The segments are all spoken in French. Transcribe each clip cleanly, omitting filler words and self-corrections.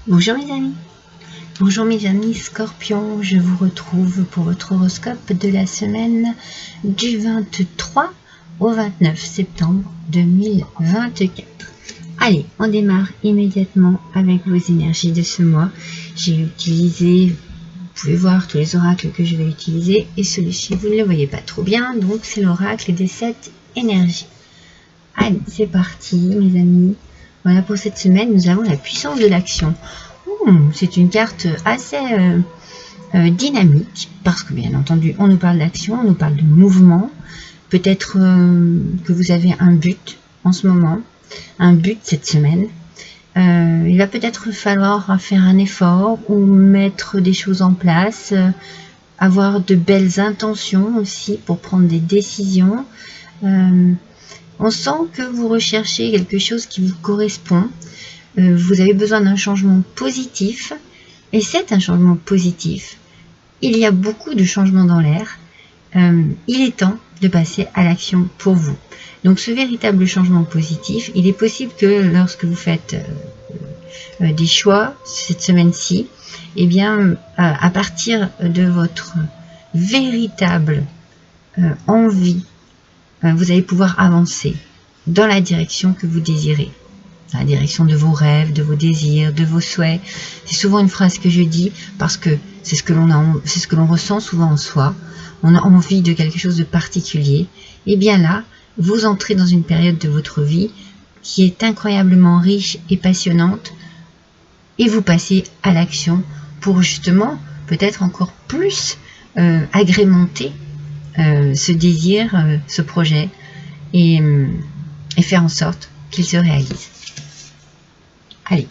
Bonjour mes amis. Bonjour mes amis Scorpions, je vous retrouve pour votre horoscope de la semaine du 23 au 29 septembre 2024. Allez, on démarre immédiatement avec vos énergies de ce mois. J'ai utilisé, vous pouvez voir tous les oracles que je vais utiliser, et celui-ci vous ne le voyez pas trop bien, donc c'est l'oracle des 7 énergies. Allez, c'est parti mes amis. Voilà, pour cette semaine, nous avons la puissance de l'action. C'est une carte assez dynamique, parce que bien entendu, on nous parle d'action, on nous parle de mouvement. Peut-être que vous avez un but en ce moment, un but cette semaine. Il va peut-être falloir faire un effort ou mettre des choses en place, avoir de belles intentions aussi pour prendre des décisions. On sent que vous recherchez quelque chose qui vous correspond. Vous avez besoin d'un changement positif. Et c'est un changement positif. Il y a beaucoup de changements dans l'air. Il est temps de passer à l'action pour vous. Donc ce véritable changement positif, il est possible que lorsque vous faites des choix cette semaine-ci, eh bien, à partir de votre véritable envie, vous allez pouvoir avancer dans la direction que vous désirez, dans la direction de vos rêves, de vos désirs, de vos souhaits. C'est souvent une phrase que je dis parce que c'est ce que l'on ressent souvent en soi. On a envie de quelque chose de particulier. Et bien là, vous entrez dans une période de votre vie qui est incroyablement riche et passionnante, et vous passez à l'action pour justement peut-être encore plus agrémenter ce désir, ce projet, et faire en sorte qu'il se réalise. Allez,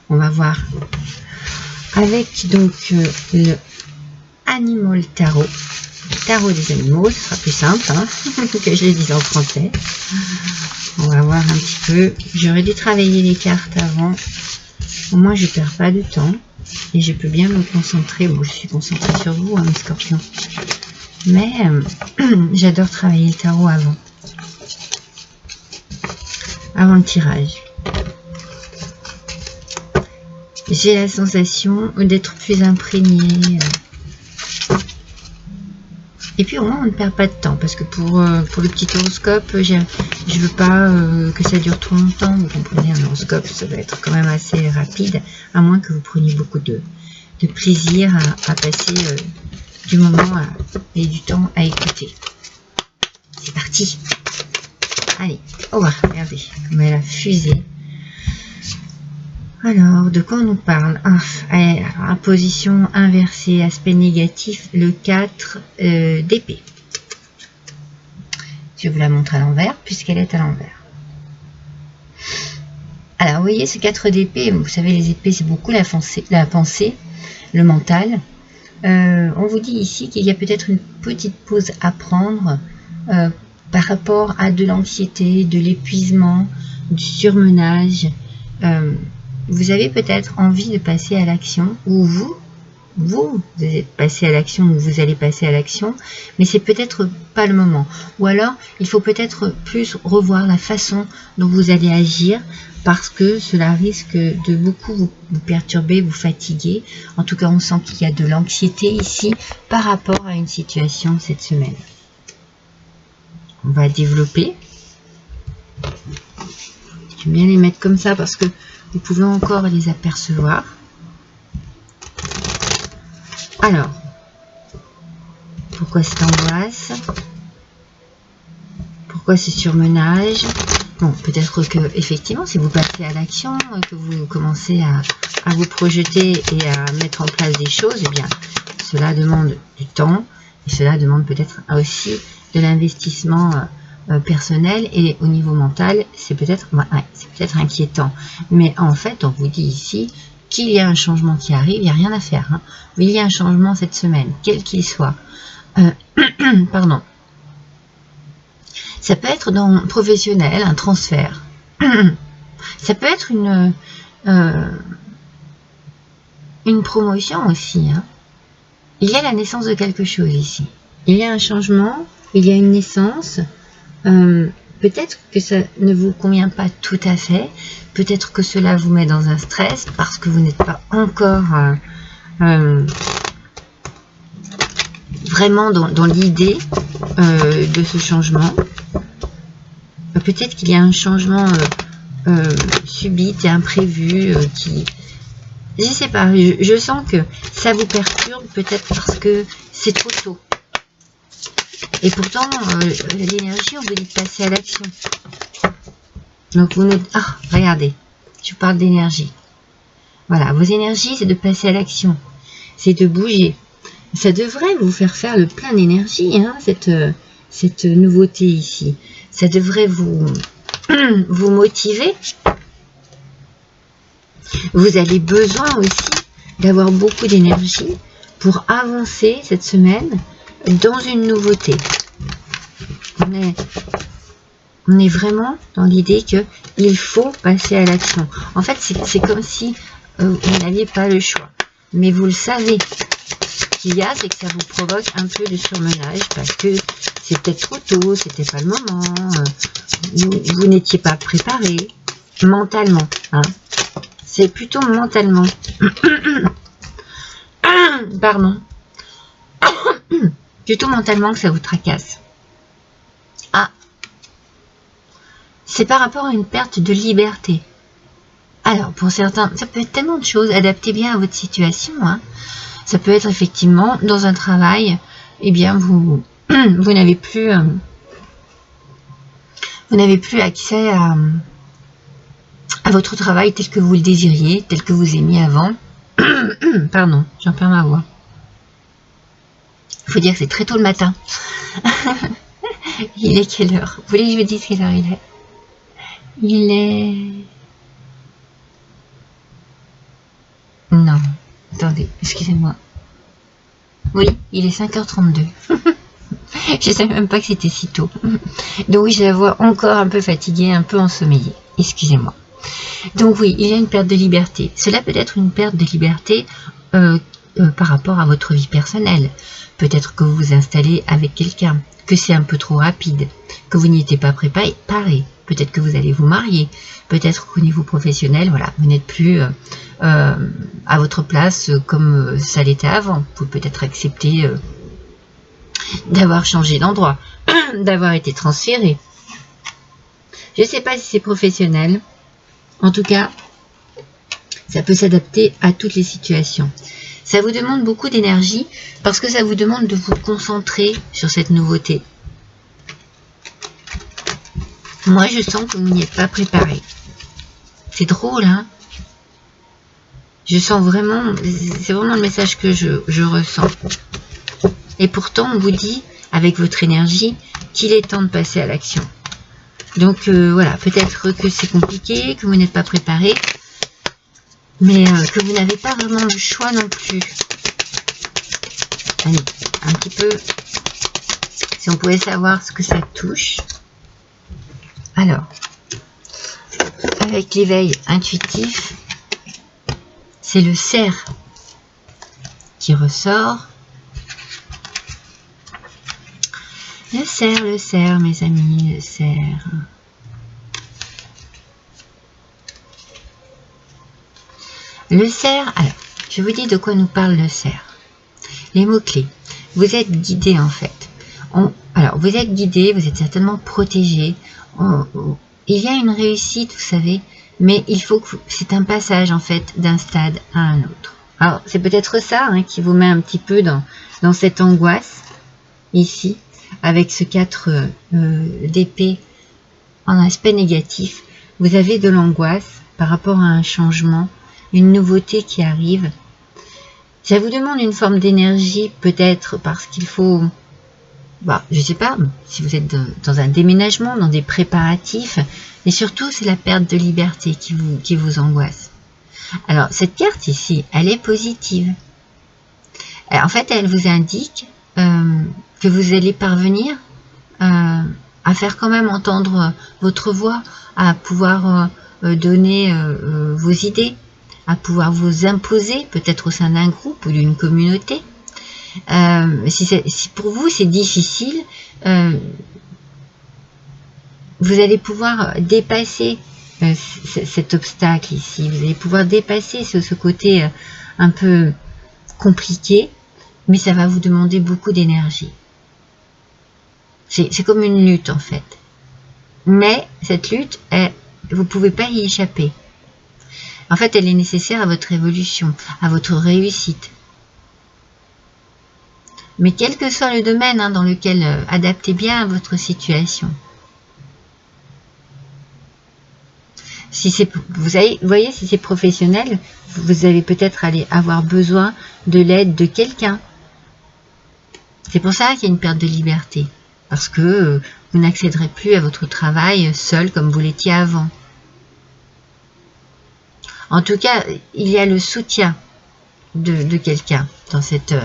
on va voir avec donc le Animal Tarot, le tarot des animaux. Ce sera plus simple que je le dise en français. On va voir un petit peu. J'aurais dû travailler les cartes avant. Au moins je perds pas de temps et je peux bien me concentrer. Bon, je suis concentrée sur vous, mes scorpions. Mais j'adore travailler le tarot avant le tirage. J'ai la sensation d'être plus imprégnée. Et puis au moins on ne perd pas de temps, parce que pour le petit horoscope, je veux pas que ça dure trop longtemps. Vous comprenez, un horoscope ça va être quand même assez rapide, à moins que vous preniez beaucoup de plaisir à passer du moment et du temps à écouter. C'est parti. Allez, oh bah, regardez comme elle a fusé. Alors, de quoi on nous parle? En position inversée, aspect négatif, le 4 d'épée. Je vous la montre à l'envers, puisqu'elle est à l'envers. Alors, vous voyez, ce 4 d'épée, vous savez, les épées, c'est beaucoup la pensée, le mental. On vous dit ici qu'il y a peut-être une petite pause à prendre par rapport à de l'anxiété, de l'épuisement, du surmenage. Vous avez peut-être envie de passer à l'action, ou vous êtes passé à l'action, ou vous allez passer à l'action, mais c'est peut-être pas le moment. Ou alors, il faut peut-être plus revoir la façon dont vous allez agir, parce que cela risque de beaucoup vous perturber, vous fatiguer. En tout cas, on sent qu'il y a de l'anxiété ici par rapport à une situation cette semaine. On va développer. J'aime bien les mettre comme ça parce que vous pouvez encore les apercevoir. Alors, pourquoi cette angoisse? Pourquoi ce surmenage? Bon, peut-être que effectivement, si vous passez à l'action, que vous commencez à vous projeter et à mettre en place des choses, eh bien, cela demande du temps et cela demande peut-être aussi de l'investissement personnel, et au niveau mental, c'est peut-être inquiétant. Mais en fait, on vous dit ici qu'il y a un changement qui arrive, il n'y a rien à faire. Il y a un changement cette semaine, quel qu'il soit. Pardon. Ça peut être dans le professionnel, un transfert. Ça peut être une promotion aussi. Il y a la naissance de quelque chose ici. Il y a un changement, il y a une naissance. peut-être que ça ne vous convient pas tout à fait, peut-être que cela vous met dans un stress parce que vous n'êtes pas encore vraiment dans l'idée de ce changement. Peut-être qu'il y a un changement subit et imprévu qui... Je sais pas, je sens que ça vous perturbe peut-être parce que c'est trop tôt. Et pourtant, l'énergie, on vous dit de passer à l'action. Donc vous nous... Ah, regardez, je vous parle d'énergie. Voilà, vos énergies, c'est de passer à l'action. C'est de bouger. Ça devrait vous faire le plein d'énergie, hein, cette nouveauté ici. Ça devrait vous motiver. Vous avez besoin aussi d'avoir beaucoup d'énergie pour avancer cette semaine dans une nouveauté. On est vraiment dans l'idée qu'il faut passer à l'action. En fait, c'est comme si vous n'aviez pas le choix. Mais vous le savez. Ce qu'il y a, c'est que ça vous provoque un peu de surmenage parce que c'est peut-être trop tôt, c'était pas le moment, vous n'étiez pas préparé mentalement. Hein. C'est plutôt mentalement. Pardon. Plutôt mentalement que ça vous tracasse. Ah. C'est par rapport à une perte de liberté. Alors, pour certains, ça peut être tellement de choses. Adaptez bien à votre situation. Hein. Ça peut être effectivement dans un travail, eh bien, vous n'avez plus accès à votre travail tel que vous le désiriez, tel que vous aimiez avant. Pardon, j'en perds ma voix. Il faut dire que c'est très tôt le matin. Il est quelle heure? Vous voulez que je vous dise quelle heure il est? Il est... Non, attendez, excusez-moi. Oui, il est 5h32. Je ne savais même pas que c'était si tôt. Donc oui, je la vois encore un peu fatiguée, un peu ensommeillée. Excusez-moi. Donc oui, il y a une perte de liberté. Cela peut être une perte de liberté par rapport à votre vie personnelle. Peut-être que vous vous installez avec quelqu'un, que c'est un peu trop rapide, que vous n'y étiez pas préparé. Peut-être que vous allez vous marier. Peut-être qu'au niveau professionnel, voilà, vous n'êtes plus à votre place comme ça l'était avant. Vous pouvez peut-être accepter d'avoir changé d'endroit, d'avoir été transféré. Je ne sais pas si c'est professionnel. En tout cas, ça peut s'adapter à toutes les situations. Ça vous demande beaucoup d'énergie parce que ça vous demande de vous concentrer sur cette nouveauté. Moi, je sens que vous n'y êtes pas préparé. C'est drôle, hein? Je sens vraiment, c'est vraiment le message que je ressens. Et pourtant, on vous dit, avec votre énergie, qu'il est temps de passer à l'action. Donc voilà, peut-être que c'est compliqué, que vous n'êtes pas préparé, mais que vous n'avez pas vraiment le choix non plus. Allez, un petit peu, si on pouvait savoir ce que ça touche. Alors, avec l'éveil intuitif, c'est le cerf qui ressort. Le cerf, mes amis, le cerf. Le cerf, alors, je vous dis de quoi nous parle le cerf. Les mots-clés. Vous êtes guidé en fait. Alors, vous êtes guidé, vous êtes certainement protégé. Il y a une réussite, vous savez, mais il faut que c'est un passage en fait d'un stade à un autre. Alors, c'est peut-être ça hein, qui vous met un petit peu dans cette angoisse, ici, avec ce 4 d'épée en aspect négatif. Vous avez de l'angoisse par rapport à un changement, une nouveauté qui arrive. Ça vous demande une forme d'énergie, peut-être parce qu'il faut... je ne sais pas, si vous êtes dans un déménagement, dans des préparatifs, mais surtout c'est la perte de liberté qui vous angoisse. Alors cette carte ici, elle est positive. En fait, elle vous indique que vous allez parvenir à faire quand même entendre votre voix, à pouvoir donner vos idées, à pouvoir vous imposer peut-être au sein d'un groupe ou d'une communauté. Si pour vous c'est difficile, vous allez pouvoir dépasser cet obstacle ici. Vous allez pouvoir dépasser ce côté un peu compliqué, mais ça va vous demander beaucoup d'énergie. C'est comme une lutte en fait. Mais cette lutte, vous ne pouvez pas y échapper. En fait, elle est nécessaire à votre évolution, à votre réussite. Mais quel que soit le domaine dans lequel, adaptez bien à votre situation. Si c'est, vous voyez, si c'est professionnel, vous allez peut-être avoir besoin de l'aide de quelqu'un. C'est pour ça qu'il y a une perte de liberté. Parce que vous n'accéderez plus à votre travail seul comme vous l'étiez avant. En tout cas, il y a le soutien de quelqu'un dans cette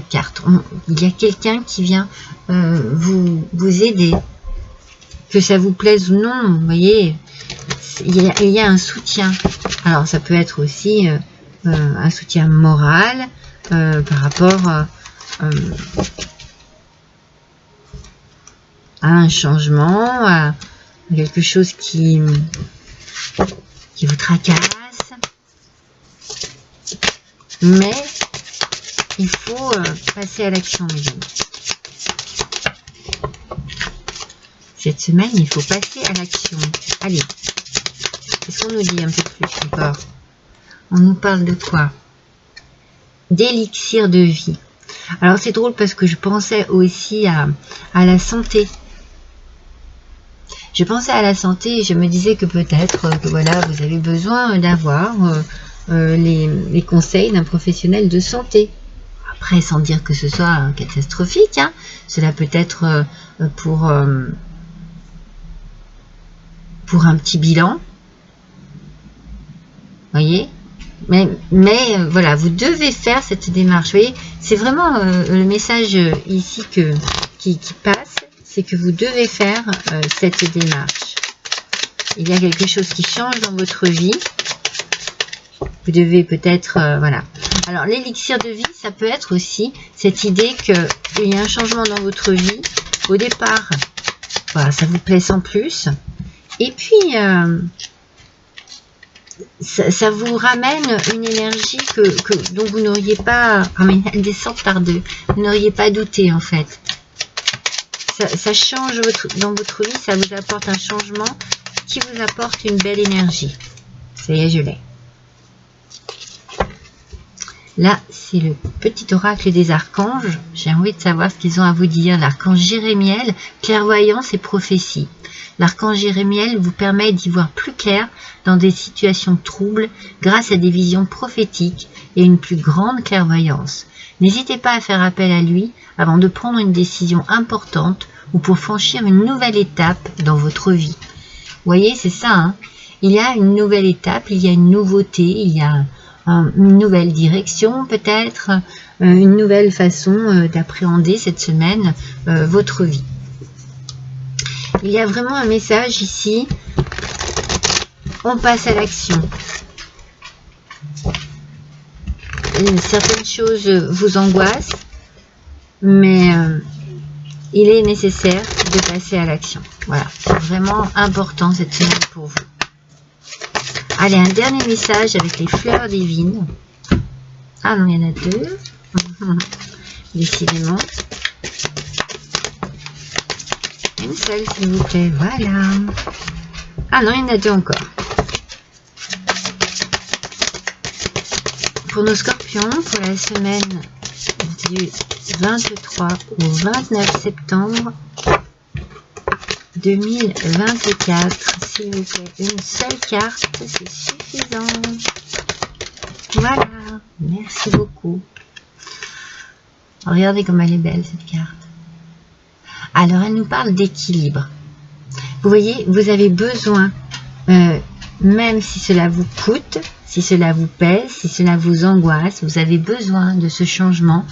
carte. Il y a quelqu'un qui vient vous aider. Que ça vous plaise ou non, vous voyez, il y a un soutien. Alors, ça peut être aussi un soutien moral par rapport à un changement, à quelque chose qui vous tracasse. Mais il faut passer à l'action, mes amis. Cette semaine, il faut passer à l'action. Allez, qu'est-ce qu'on nous dit un peu plus encore? On nous parle de quoi? D'élixir de vie. Alors c'est drôle parce que je pensais aussi à la santé. Je pensais à la santé et je me disais que peut-être que voilà, vous avez besoin d'avoir les conseils d'un professionnel de santé. Après, sans dire que ce soit catastrophique, cela peut être pour un petit bilan, voyez, mais voilà, vous devez faire cette démarche. Vous voyez, c'est vraiment le message ici qui passe, c'est que vous devez faire cette démarche. Il y a quelque chose qui change dans votre vie. Vous devez peut-être, voilà. Alors, l'élixir de vie, ça peut être aussi cette idée qu'il y a un changement dans votre vie. Au départ, voilà, ça vous plaît sans plus. Et puis, ça vous ramène une énergie dont vous n'auriez pas, elle descend par deux, vous n'auriez pas douté en fait. Ça change dans votre vie, ça vous apporte un changement qui vous apporte une belle énergie. Ça y est, je l'ai. Là, c'est le petit oracle des archanges. J'ai envie de savoir ce qu'ils ont à vous dire. L'archange Jérémiel, clairvoyance et prophétie. L'archange Jérémiel vous permet d'y voir plus clair dans des situations troubles grâce à des visions prophétiques et une plus grande clairvoyance. N'hésitez pas à faire appel à lui avant de prendre une décision importante ou pour franchir une nouvelle étape dans votre vie. Vous voyez, c'est ça. Il y a une nouvelle étape, il y a une nouveauté, il y a une nouvelle direction peut-être, une nouvelle façon d'appréhender cette semaine votre vie. Il y a vraiment un message ici, on passe à l'action. Certaines choses vous angoissent, mais il est nécessaire de passer à l'action. Voilà, c'est vraiment important cette semaine pour vous. Allez, un dernier message avec les fleurs divines. Ah non, il y en a deux. Décidément. Une seule, s'il vous plaît. Voilà. Ah non, il y en a deux encore. Pour nos scorpions, pour la semaine du 23 au 29 septembre 2024, s'il vous plaît, une seule carte, c'est suffisant. Voilà, merci beaucoup. Regardez comme elle est belle cette carte. Alors, elle nous parle d'équilibre. Vous voyez, vous avez besoin, même si cela vous coûte, si cela vous pèse, si cela vous angoisse, vous avez besoin de ce changement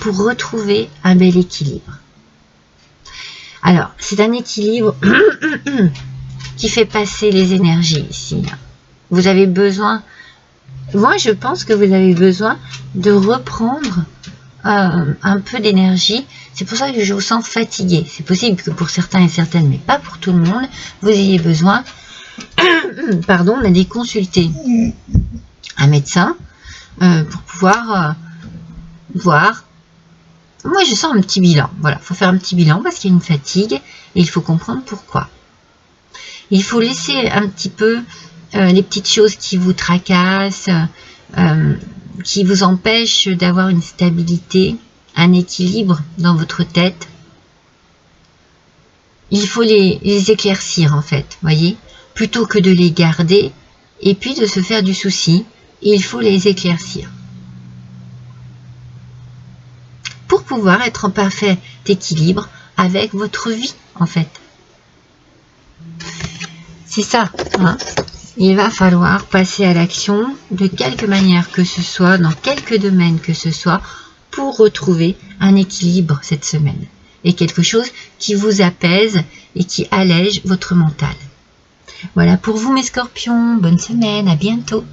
pour retrouver un bel équilibre. Alors, c'est un équilibre qui fait passer les énergies ici. Vous avez besoin, moi je pense que vous avez besoin de reprendre un peu d'énergie. C'est pour ça que je vous sens fatigué. C'est possible que pour certains et certaines, mais pas pour tout le monde, vous ayez besoin pardon, d'aller consulter un médecin pour pouvoir voir. Moi, je sens un petit bilan. Voilà, il faut faire un petit bilan parce qu'il y a une fatigue et il faut comprendre pourquoi. Il faut laisser un petit peu les petites choses qui vous tracassent, qui vous empêchent d'avoir une stabilité, un équilibre dans votre tête. Il faut les éclaircir en fait, voyez, plutôt que de les garder et puis de se faire du souci, il faut les éclaircir. Pour pouvoir être en parfait équilibre avec votre vie en fait. C'est ça, hein. Il va falloir passer à l'action de quelque manière que ce soit, dans quelques domaines que ce soit, pour retrouver un équilibre cette semaine. Et quelque chose qui vous apaise et qui allège votre mental. Voilà pour vous mes scorpions, bonne semaine, à bientôt.